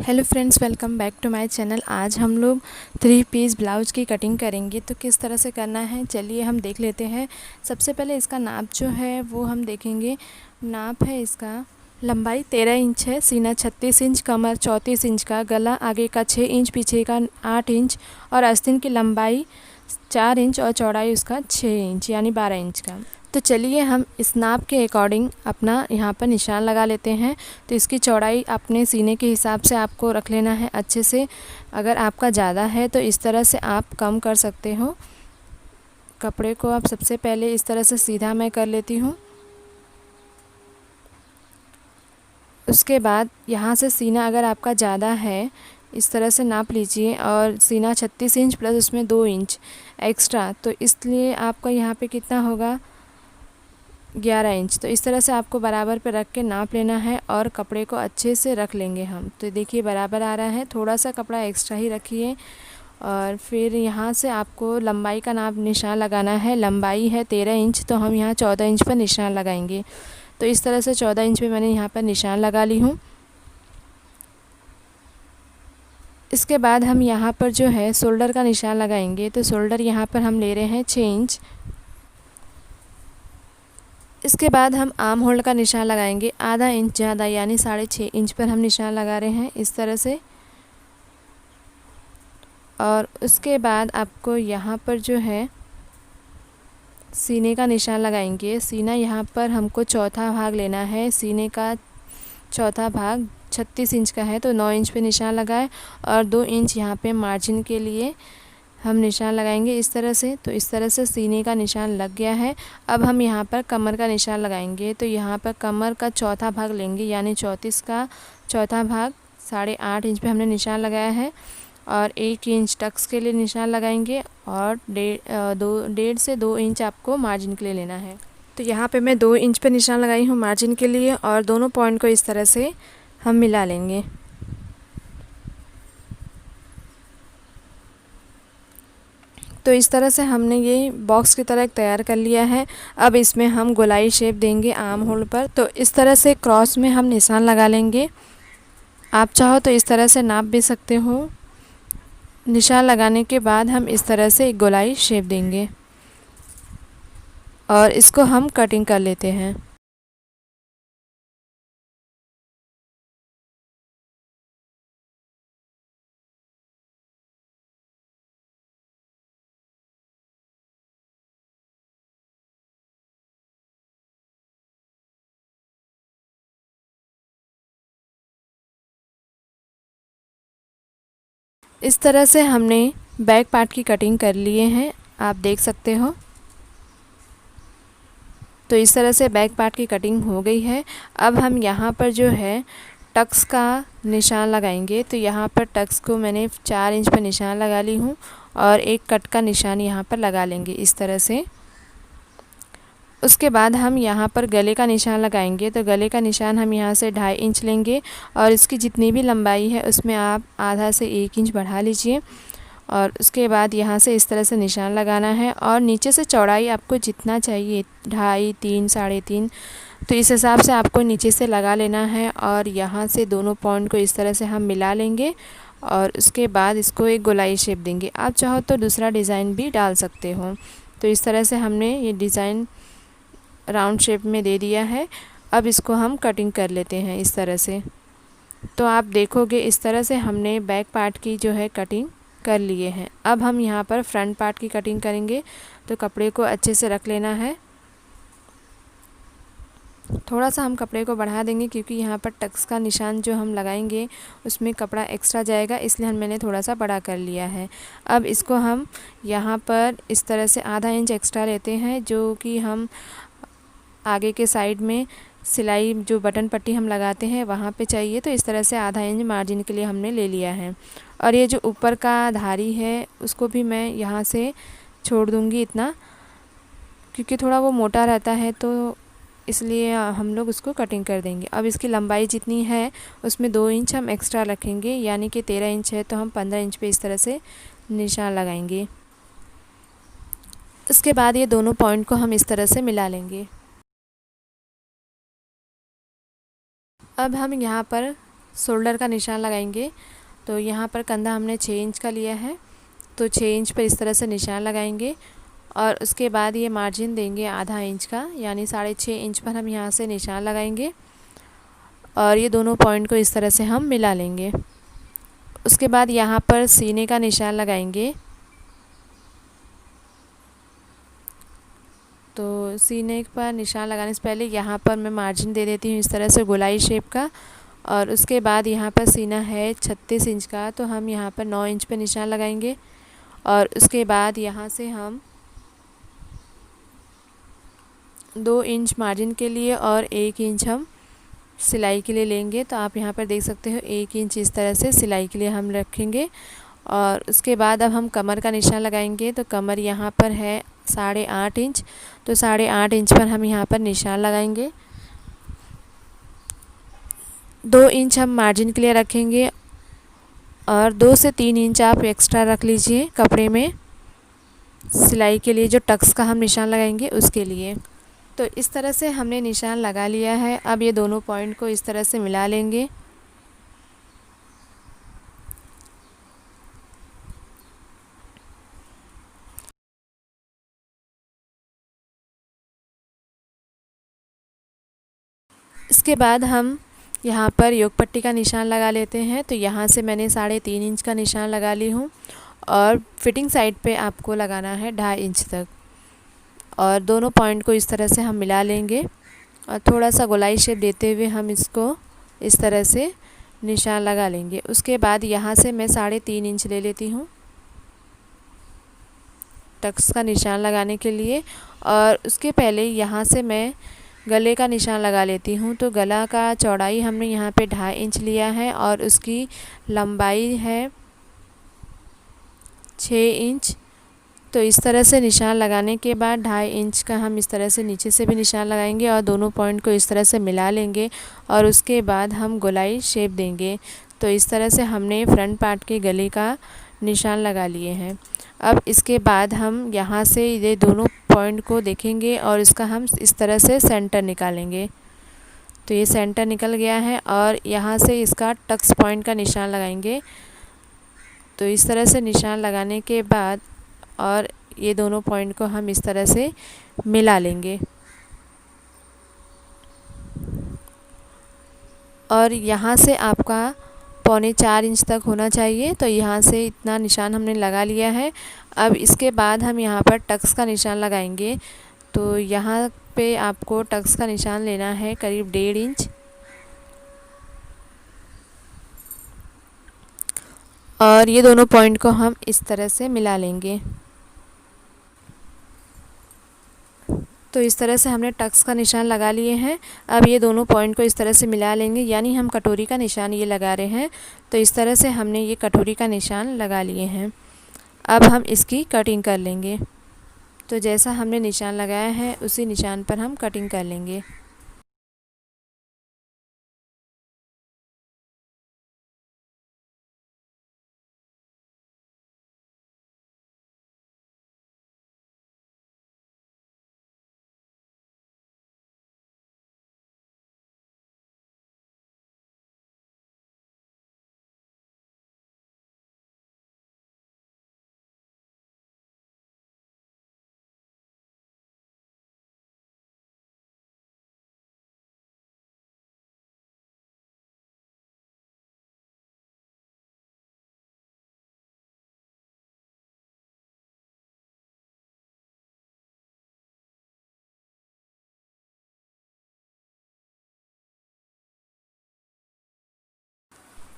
Hello friends, welcome back to my channel. आज हम लोग 3 पीस ब्लाउज की कटिंग करेंगे। तो किस तरह से करना है चलिए हम देख लेते हैं। सबसे पहले इसका नाप जो है वो हम देखेंगे। नाप है इसका, लंबाई 13 इंच है, सीना 36 इंच, कमर 34 इंच का, गला आगे का 6 इंच, पीछे का 8 इंच और आस्तीन की लंबाई 4 इंच और चौड़ाई उसका 6 इंच यानी 12 इंच का। तो चलिए हम इस नाप के अकॉर्डिंग अपना यहाँ पर निशान लगा लेते हैं। तो इसकी चौड़ाई अपने सीने के हिसाब से आपको रख लेना है अच्छे से। अगर आपका ज़्यादा है तो इस तरह से आप कम कर सकते हो। कपड़े को आप सबसे पहले इस तरह से सीधा मैं कर लेती हूँ। उसके बाद यहाँ से सीना अगर आपका ज़्यादा है इस तरह से नाप लीजिए, और सीना 36 इंच प्लस उसमें 2 इंच एक्स्ट्रा, तो इसलिए आपका यहाँ पे कितना होगा 11 इंच। तो इस तरह से आपको बराबर पे रख के नाप लेना है और कपड़े को अच्छे से रख लेंगे हम। तो देखिए बराबर आ रहा है, थोड़ा सा कपड़ा एक्स्ट्रा ही रखिए। और फिर यहाँ से आपको लंबाई का नाप निशान लगाना है। लंबाई है 13 इंच, तो हम यहाँ 14 इंच पर निशान लगाएंगे। तो इस तरह से 14 इंच पे मैंने यहाँ पर निशान लगा ली हूँ। इसके बाद हम यहाँ पर जो है शोल्डर का निशान लगाएंगे। तो शोल्डर यहाँ पर हम ले रहे हैं 6 इंच। इसके बाद हम आर्म होल्ड का निशान लगाएंगे आधा इंच ज़्यादा यानी 6.5 इंच पर हम निशान लगा रहे हैं इस तरह से। और उसके बाद आपको यहाँ पर जो है सीने का निशान लगाएंगे। सीना यहाँ पर हमको चौथा भाग लेना है। सीने का चौथा भाग 36 इंच का है, तो 9 इंच पे निशान लगाए और 2 इंच यहाँ पे मार्जिन के लिए हम निशान लगाएंगे इस तरह से। तो इस तरह से सीने का निशान लग गया है। अब हम यहाँ पर कमर का निशान लगाएंगे। तो यहाँ पर कमर का चौथा भाग लेंगे यानी 34 का चौथा भाग 8.5 इंच पे हमने निशान लगाया है। और 1 इंच टक्स के लिए निशान लगाएंगे और 1.5 से 2 इंच आपको मार्जिन के लिए लेना है। तो यहाँ पे मैं 2 इंच पे निशान लगाई हूँ मार्जिन के लिए, और दोनों पॉइंट को इस तरह से हम मिला लेंगे। तो इस तरह से हमने ये बॉक्स की तरह तैयार कर लिया है। अब इसमें हम गोलाई शेप देंगे आर्म होल पर। तो इस तरह से क्रॉस में हम निशान लगा लेंगे। आप चाहो तो इस तरह से नाप भी सकते हो। निशान लगाने के बाद हम इस तरह से एक गोलाई शेप देंगे और इसको हम कटिंग कर लेते हैं। इस तरह से हमने बैक पार्ट की कटिंग कर लिए हैं, आप देख सकते हो। तो इस तरह से बैक पार्ट की कटिंग हो गई है। अब हम यहाँ पर जो है टक्स का निशान लगाएंगे। तो यहाँ पर टक्स को मैंने 4 इंच पर निशान लगा ली हूँ और एक कट का निशान यहाँ पर लगा लेंगे इस तरह से। उसके बाद हम यहाँ पर गले का निशान लगाएंगे। तो गले का निशान हम यहाँ से 2.5 इंच लेंगे और इसकी जितनी भी लंबाई है उसमें आप आधा से 1 इंच बढ़ा लीजिए। और उसके बाद यहाँ से इस तरह से निशान लगाना है और नीचे से चौड़ाई आपको जितना चाहिए 2.5, 3, 3.5, तो इस हिसाब से आपको नीचे से लगा लेना है। और यहाँ से दोनों पॉइंट को इस तरह से हम मिला लेंगे और उसके बाद इसको एक गोलाई शेप देंगे। आप चाहो तो दूसरा डिज़ाइन भी डाल सकते हो। तो इस तरह से हमने ये डिज़ाइन राउंड शेप में दे दिया है। अब इसको हम कटिंग कर लेते हैं इस तरह से। तो आप देखोगे इस तरह से हमने बैक पार्ट की जो है कटिंग कर लिए हैं। अब हम यहाँ पर फ्रंट पार्ट की कटिंग करेंगे। तो कपड़े को अच्छे से रख लेना है। थोड़ा सा हम कपड़े को बढ़ा देंगे क्योंकि यहाँ पर टक्स का निशान जो हम लगाएंगे उसमें कपड़ा एक्स्ट्रा जाएगा, इसलिए मैंने थोड़ा सा बड़ा कर लिया है। अब इसको हम यहाँ पर इस तरह से आधा इंच एक्स्ट्रा लेते हैं, जो कि हम आगे के साइड में सिलाई जो बटन पट्टी हम लगाते हैं वहाँ पे चाहिए। तो इस तरह से आधा इंच मार्जिन के लिए हमने ले लिया है। और ये जो ऊपर का धारी है उसको भी मैं यहाँ से छोड़ दूँगी इतना, क्योंकि थोड़ा वो मोटा रहता है तो इसलिए हम लोग उसको कटिंग कर देंगे। अब इसकी लंबाई जितनी है उसमें 2 इंच हम एक्स्ट्रा रखेंगे, यानी कि 13 इंच है तो हम 15 इंच पे इस तरह से निशान लगाएंगे। इसके बाद ये दोनों पॉइंट को हम इस तरह से मिला लेंगे। अब हम यहाँ पर शोल्डर का निशान लगाएंगे। तो यहाँ पर कंधा हमने 6 इंच का लिया है, तो 6 इंच पर इस तरह से निशान लगाएंगे और उसके बाद ये मार्जिन देंगे आधा इंच का, यानी 6.5 इंच पर हम यहाँ से निशान लगाएंगे और ये दोनों पॉइंट को इस तरह से हम मिला लेंगे। उसके बाद यहाँ पर सीने का निशान लगाएंगे। तो सीने पर निशान लगाने से पहले यहाँ पर मैं मार्जिन दे देती हूँ इस तरह से गोलाई शेप का। और उसके बाद यहाँ पर सीना है 36 इंच का, तो हम यहाँ पर 9 इंच पे निशान लगाएंगे और उसके बाद यहाँ से हम 2 इंच मार्जिन के लिए और 1 इंच हम सिलाई के लिए लेंगे। तो आप यहाँ पर देख सकते हो 1 इंच इस तरह से सिलाई के लिए हम रखेंगे। और उसके बाद अब हम कमर का निशान लगाएंगे। तो कमर यहाँ पर है 8.5 इंच, तो 8.5 इंच पर हम यहाँ पर निशान लगाएंगे। 2 इंच हम मार्जिन के लिए रखेंगे और 2 से 3 इंच आप एक्स्ट्रा रख लीजिए कपड़े में सिलाई के लिए, जो टक्स का हम निशान लगाएंगे उसके लिए। तो इस तरह से हमने निशान लगा लिया है। अब ये दोनों पॉइंट को इस तरह से मिला लेंगे। इसके बाद हम यहाँ पर योग पट्टी का निशान लगा लेते हैं। तो यहाँ से मैंने 3.5 इंच का निशान लगा ली हूँ और फिटिंग साइड पे आपको लगाना है 2.5 इंच तक। और दोनों पॉइंट को इस तरह से हम मिला लेंगे और थोड़ा सा गोलाई शेप देते हुए हम इसको इस तरह से निशान लगा लेंगे। उसके बाद यहाँ से मैं 3.5 इंच ले लेती हूँ टक्स का निशान लगाने के लिए। और उसके पहले यहाँ से मैं गले का निशान लगा लेती हूँ। तो गला का चौड़ाई हमने यहाँ पे 2.5 इंच लिया है और उसकी लंबाई है 6 इंच। तो इस तरह से निशान लगाने के बाद 2.5 इंच का हम इस तरह से नीचे से भी निशान लगाएंगे और दोनों पॉइंट को इस तरह से मिला लेंगे और उसके बाद हम गोलाई शेप देंगे। तो इस तरह से हमने फ्रंट पार्ट के गले का निशान लगा लिए हैं। अब इसके बाद हम यहाँ से ये दोनों पॉइंट को देखेंगे और इसका हम इस तरह से सेंटर निकालेंगे। तो ये सेंटर निकल गया है और यहाँ से इसका टक्स पॉइंट का निशान लगाएंगे। तो इस तरह से निशान लगाने के बाद और ये दोनों पॉइंट को हम इस तरह से मिला लेंगे। और यहाँ से आपका 3.25 इंच तक होना चाहिए। तो यहाँ से इतना निशान हमने लगा लिया है। अब इसके बाद हम यहाँ पर टक्स का निशान लगाएंगे। तो यहाँ पे आपको टक्स का निशान लेना है करीब 1.5 इंच और ये दोनों पॉइंट को हम इस तरह से मिला लेंगे। तो इस तरह से हमने टक्स का निशान लगा लिए हैं। अब ये दोनों पॉइंट को इस तरह से मिला लेंगे, यानी हम कटोरी का निशान ये लगा रहे हैं। तो इस तरह से हमने ये कटोरी का निशान लगा लिए हैं। अब हम इसकी कटिंग कर लेंगे। तो जैसा हमने निशान लगाया है उसी निशान पर हम कटिंग कर लेंगे।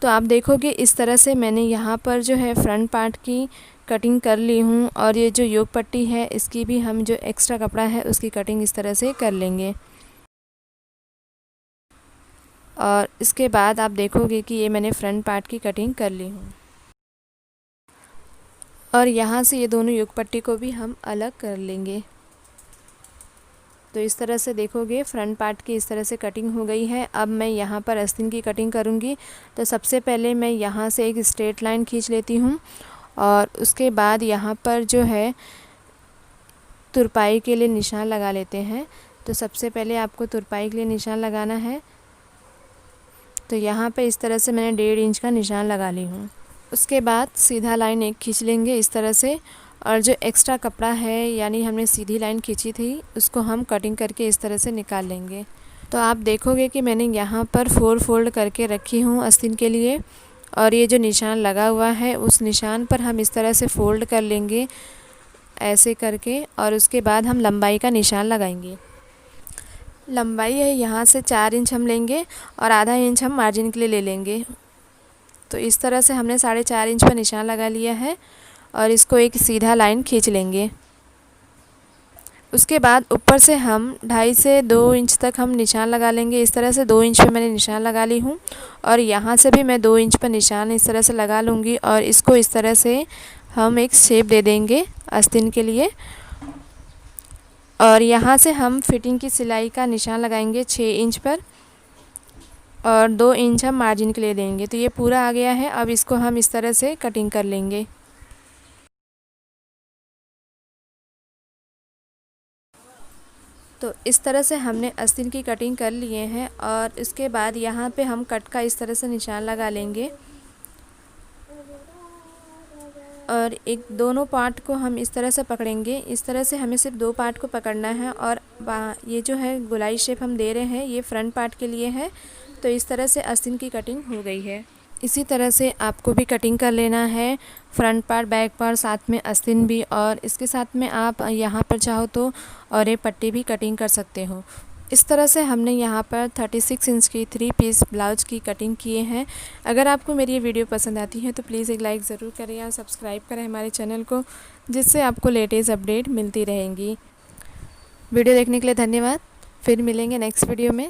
तो आप देखोगे इस तरह से मैंने यहाँ पर जो है फ्रंट पार्ट की कटिंग कर ली हूँ और ये जो योग पट्टी है इसकी भी हम जो एक्स्ट्रा कपड़ा है उसकी कटिंग इस तरह से कर लेंगे। और इसके बाद आप देखोगे कि ये मैंने फ्रंट पार्ट की कटिंग कर ली हूँ। और यहाँ से ये दोनों योग पट्टी को भी हम अलग कर लेंगे। तो इस तरह से देखोगे फ्रंट पार्ट की इस तरह से कटिंग हो गई है। अब मैं यहाँ पर आस्तीन की कटिंग करूँगी। तो सबसे पहले मैं यहाँ से एक स्ट्रेट लाइन खींच लेती हूँ और उसके बाद यहाँ पर जो है तुरपाई के लिए निशान लगा लेते हैं। तो सबसे पहले आपको तुरपाई के लिए निशान लगाना है। तो यहाँ पे इस तरह से मैंने 1.5 इंच का निशान लगा ली हूँ। उसके बाद सीधा लाइन एक खींच लेंगे इस तरह से, और जो एक्स्ट्रा कपड़ा है यानी हमने सीधी लाइन खींची थी उसको हम कटिंग करके इस तरह से निकाल लेंगे। तो आप देखोगे कि मैंने यहाँ पर 4 फोल्ड करके रखी हूँ आस्तीन के लिए, और ये जो निशान लगा हुआ है उस निशान पर हम इस तरह से फ़ोल्ड कर लेंगे ऐसे करके, और उसके बाद हम लंबाई का निशान लगाएंगे। लंबाई है यहाँ से 4 इंच हम लेंगे और आधा इंच हम मार्जिन के लिए ले लेंगे। तो इस तरह से हमने 4.5 इंच पर निशान लगा लिया है और इसको एक सीधा लाइन खींच लेंगे। उसके बाद ऊपर से हम 2.5 से 2 इंच तक हम निशान लगा लेंगे। इस तरह से 2 इंच पे मैंने निशान लगा ली हूँ, और यहाँ से भी मैं 2 इंच पर निशान इस तरह से लगा लूँगी, और इसको इस तरह से हम एक शेप दे देंगे आस्तीन के लिए। और यहाँ से हम फिटिंग की सिलाई का निशान लगाएंगे 6 इंच पर, और 2 इंच हम मार्जिन के लिए देंगे। तो ये पूरा आ गया है। अब इसको हम इस तरह से कटिंग कर लेंगे। तो इस तरह से हमने आस्तीन की कटिंग कर लिए हैं, और इसके बाद यहाँ पे हम कट का इस तरह से निशान लगा लेंगे, और एक दोनों पार्ट को हम इस तरह से पकड़ेंगे। इस तरह से हमें सिर्फ 2 पार्ट को पकड़ना है, और ये जो है गोलाई शेप हम दे रहे हैं ये फ्रंट पार्ट के लिए है। तो इस तरह से आस्तीन की कटिंग हो गई है। इसी तरह से आपको भी कटिंग कर लेना है, फ्रंट पार्ट, बैक पार्ट, साथ में आस्तीन भी, और इसके साथ में आप यहाँ पर चाहो तो और ये पट्टी भी कटिंग कर सकते हो। इस तरह से हमने यहाँ पर 36 इंच की 3 पीस ब्लाउज की कटिंग किए हैं। अगर आपको मेरी ये वीडियो पसंद आती है तो प्लीज़ एक लाइक ज़रूर करें और सब्सक्राइब करें हमारे चैनल को, जिससे आपको लेटेस्ट अपडेट मिलती रहेंगी। वीडियो देखने के लिए धन्यवाद। फिर मिलेंगे नेक्स्ट वीडियो में।